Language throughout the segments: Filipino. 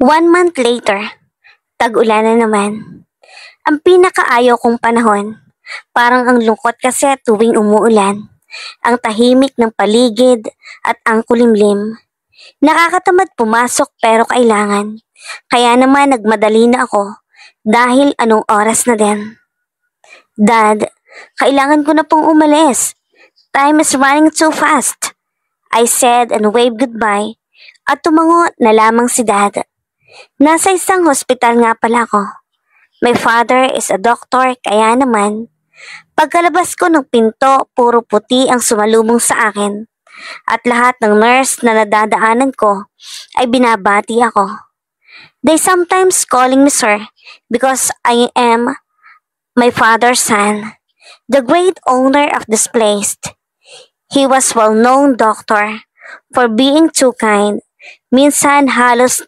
1 month later, tag-ulan na naman. Ang pinakaayaw kong panahon, parang ang lungkot kasi tuwing umuulan. Ang tahimik ng paligid at ang kulimlim. Nakakatamad pumasok pero kailangan. Kaya naman nagmadali na ako dahil anong oras na din. Dad, kailangan ko na pong umalis. Time is running too fast. I said and waved goodbye at tumango na lamang si Dad. Nasa isang hospital nga pala ako. My father is a doctor kaya naman, pagkalabas ko ng pinto, puro puti ang sumalubong sa akin. At lahat ng nurse na nadadaanan ko ay binabati ako. They sometimes calling me sir because I am my father's son, the great owner of this place. He was well-known doctor for being too kind. Minsan halos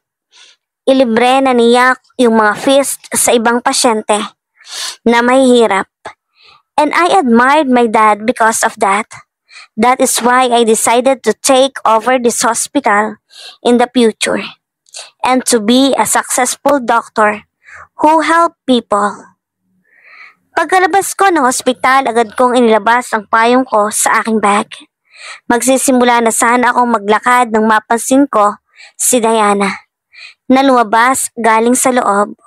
ilibre na niya yung mga fees sa ibang pasyente na mahihirap. And I admired my dad because of that. That is why I decided to take over this hospital in the future and to be a successful doctor who help people. Pagkalabas ko ng hospital, agad kong inilabas ang payong ko sa aking bag. Magsisimula na sana akong maglakad nang mapansin ko si Diana na lumabas galing sa loob.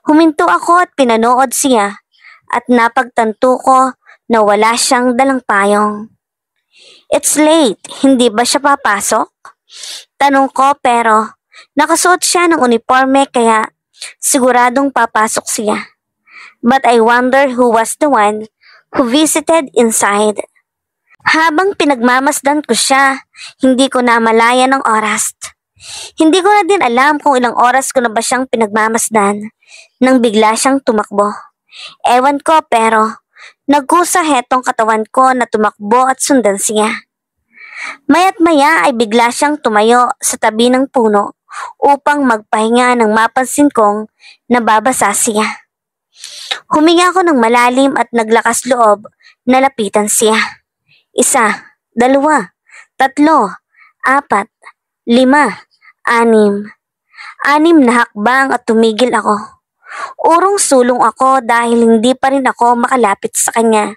Huminto ako at pinanood siya at napagtanto ko na wala siyang dalang payong. It's late, hindi ba siya papasok? Tanong ko pero nakasuot siya ng uniforme kaya siguradong papasok siya. But I wonder who was the one who visited inside. Habang pinagmamasdan ko siya, hindi ko na malaya ng oras. Hindi ko na din alam kung ilang oras ko na ba siyang pinagmamasdan nang bigla siyang tumakbo. Ewan ko pero nagkusa hetong katawan ko na tumakbo at sundan siya. Maya't maya ay bigla siyang tumayo sa tabi ng puno upang magpahinga nang mapansin kong nababasa siya. Huminga ako ng malalim at naglakas loob na lapitan siya. 1, 2, 3, 4, 5, 6 na hakbang at tumigil ako. Urong-sulong ako dahil hindi pa rin ako makalapit sa kanya.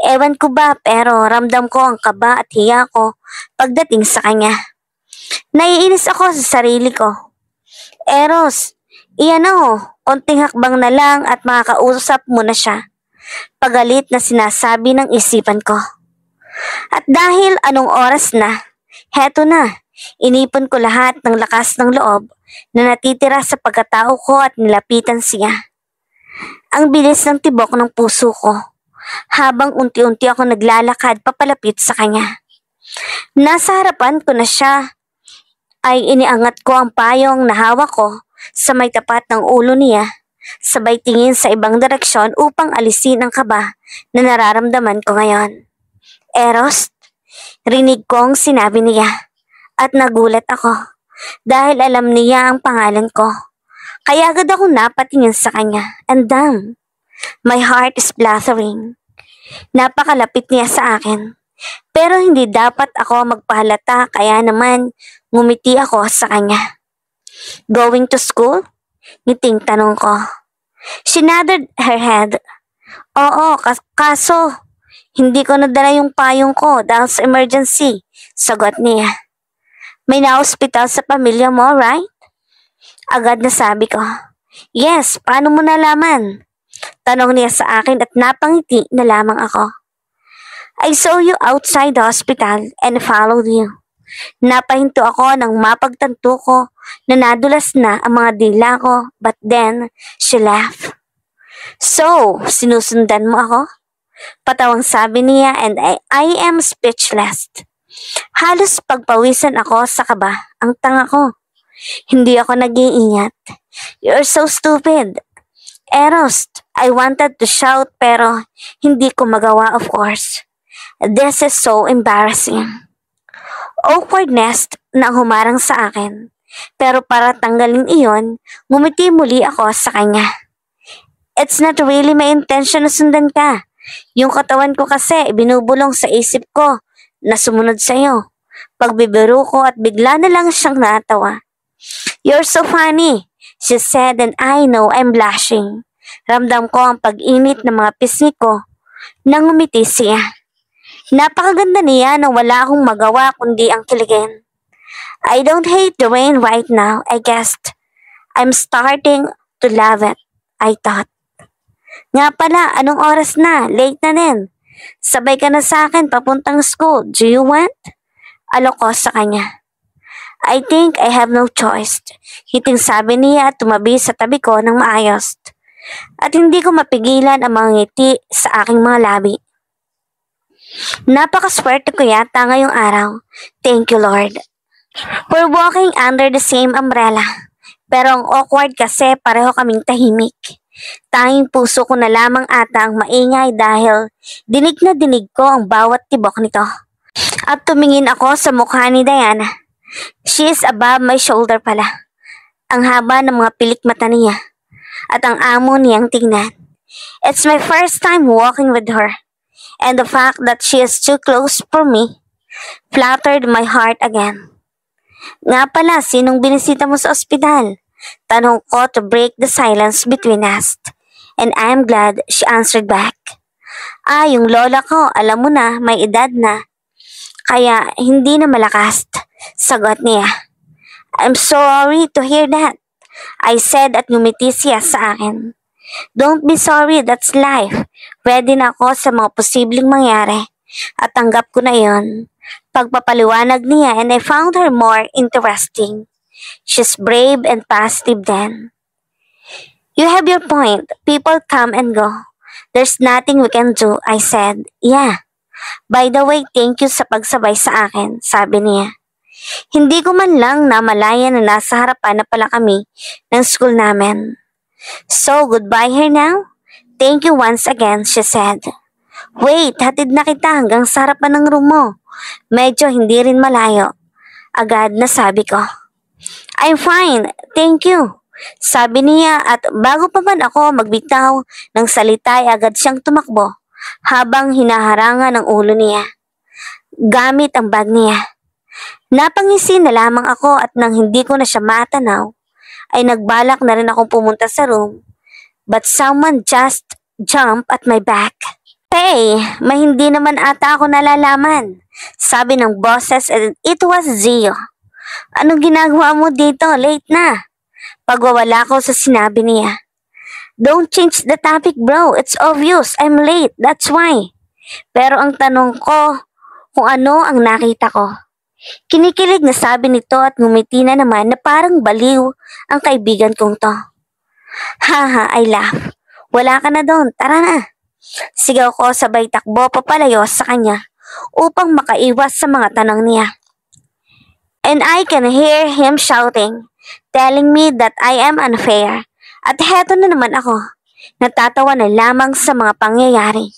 Ewan ko ba pero ramdam ko ang kaba at hiya ko pagdating sa kanya. Naiinis ako sa sarili ko. Eros, iyan konting hakbang na lang at makakausap mo na siya. Pagalit na sinasabi ng isipan ko. At dahil anong oras na, heto na, inipon ko lahat ng lakas ng loob na natitira sa pagkatao ko at nilapitan siya. Ang bilis ng tibok ng puso ko habang unti-unti ako naglalakad papalapit sa kanya. Nasa harapan ko na siya ay iniangat ko ang payong na hawak ko sa may tapat ng ulo niya, sabay tingin sa ibang direksyon upang alisin ang kaba na nararamdaman ko ngayon. Eros, rinig kong sinabi niya at nagulat ako dahil alam niya ang pangalan ko. Kaya agad akong napatingin sa kanya and damn, my heart is fluttering. Napakalapit niya sa akin pero hindi dapat ako magpahalata kaya naman ngumiti ako sa kanya. Going to school? Ngiting tanong ko. She nodded her head. Oo, kaso hindi ko nadala yung payong ko dahil sa emergency, sagot niya. May na-hospital sa pamilya mo, right? Agad na sabi ko. Yes, paano mo nalaman? Tanong niya sa akin at napangiti na lamang ako. I saw you outside the hospital and followed you. Napahinto ako nang mapagtanto ko na nadulas na ang mga dila ko, but then she laughed. So, sinusundan mo ako? Patawang sabi niya and I am speechless. Halos pagpawisan ako sa kaba ang tanga ko. Hindi ako nag-iingat. You're so stupid. Eros, I wanted to shout pero hindi ko magawa of course. This is so embarrassing. Awkwardness na humarang sa akin. Pero para tanggalin iyon, ngumiti muli ako sa kanya. It's not really my intention na sundan ka. Yung katawan ko kasi binubulong sa isip ko na sumunod sa'yo. Pagbibiro ko at bigla na lang siyang natawa. "You're so funny," she said, and I know I'm blushing. Ramdam ko ang pag-init ng mga pisngi ko nang ngumiti siya. Napakaganda niya na wala akong magawa kundi ang kiligin. "I don't hate the rain right now, I guessed. I'm starting to love it," I thought. "Nga pala, anong oras na? Late na din. Sabay ka na sa akin papuntang school. Do you want?" Alok ko sa kanya. "I think I have no choice," hiting sabi niya at tumabi sa tabi ko ng maayos. At hindi ko mapigilan ang mga ngiti sa aking mga labi. Napakaswerte ko yata ngayong araw. Thank you, Lord. We're walking under the same umbrella. Pero ang awkward kasi pareho kaming tahimik. Tanging puso ko na lamang ata ang maingay dahil dinig na dinig ko ang bawat tibok nito. At tumingin ako sa mukha ni Diana. She is above my shoulder pala. Ang haba ng mga pilik mata niya. At ang amo niyang tingnan. It's my first time walking with her. And the fact that she is too close for me flattered my heart again. "Nga pala, sinong binisita mo sa ospital?" Tanong ko to break the silence between us. And I'm glad she answered back. Yung lola ko, alam mo na, may edad na. Kaya hindi na malakas," sagot niya. "I'm sorry to hear that," I said at ngumiti siya sa akin. "Don't be sorry, that's life." Ready na ako sa mga posibleng mangyari. At tanggap ko na yon. Pagpapaliwanag niya and I found her more interesting. She's brave and positive then. "You have your point. People come and go. There's nothing we can do," I said. "Yeah. By the way, thank you sa pagsabay sa akin," sabi niya. Hindi ko man lang namalaya na nasa harapan na pala kami ng school namin. "So, goodbye here now? Thank you once again," she said. "Wait, hatid na kita hanggang sa harapan ng room mo. Medyo hindi rin malayo." Agad na sabi ko. "I'm fine, thank you," sabi niya at bago pa man ako magbitaw ng salita ay agad siyang tumakbo habang hinaharangan ang ulo niya. Gamit ang bag niya. Napangisi na lamang ako at nang hindi ko na siya matanaw, ay nagbalak na rin akong pumunta sa room. But someone just jumped at my back. "Hey, may hindi naman ata ako nalalaman," sabi ng boses and it was Zio. "Anong ginagawa mo dito? Late na." Pagwawala ko sa sinabi niya. "Don't change the topic, bro. It's obvious. I'm late. That's why." Pero ang tanong ko kung ano ang nakita ko. Kinikilig na sabi nito at ngumiti na naman na parang baliw ang kaibigan kong to. "Haha, I laugh. Wala ka na doon. Tara na." Sigaw ko sabay takbo papalayo sa kanya upang makaiwas sa mga tanong niya. And I can hear him shouting, telling me that I am unfair. At heto na naman ako, natatawa na lamang sa mga pangyayari.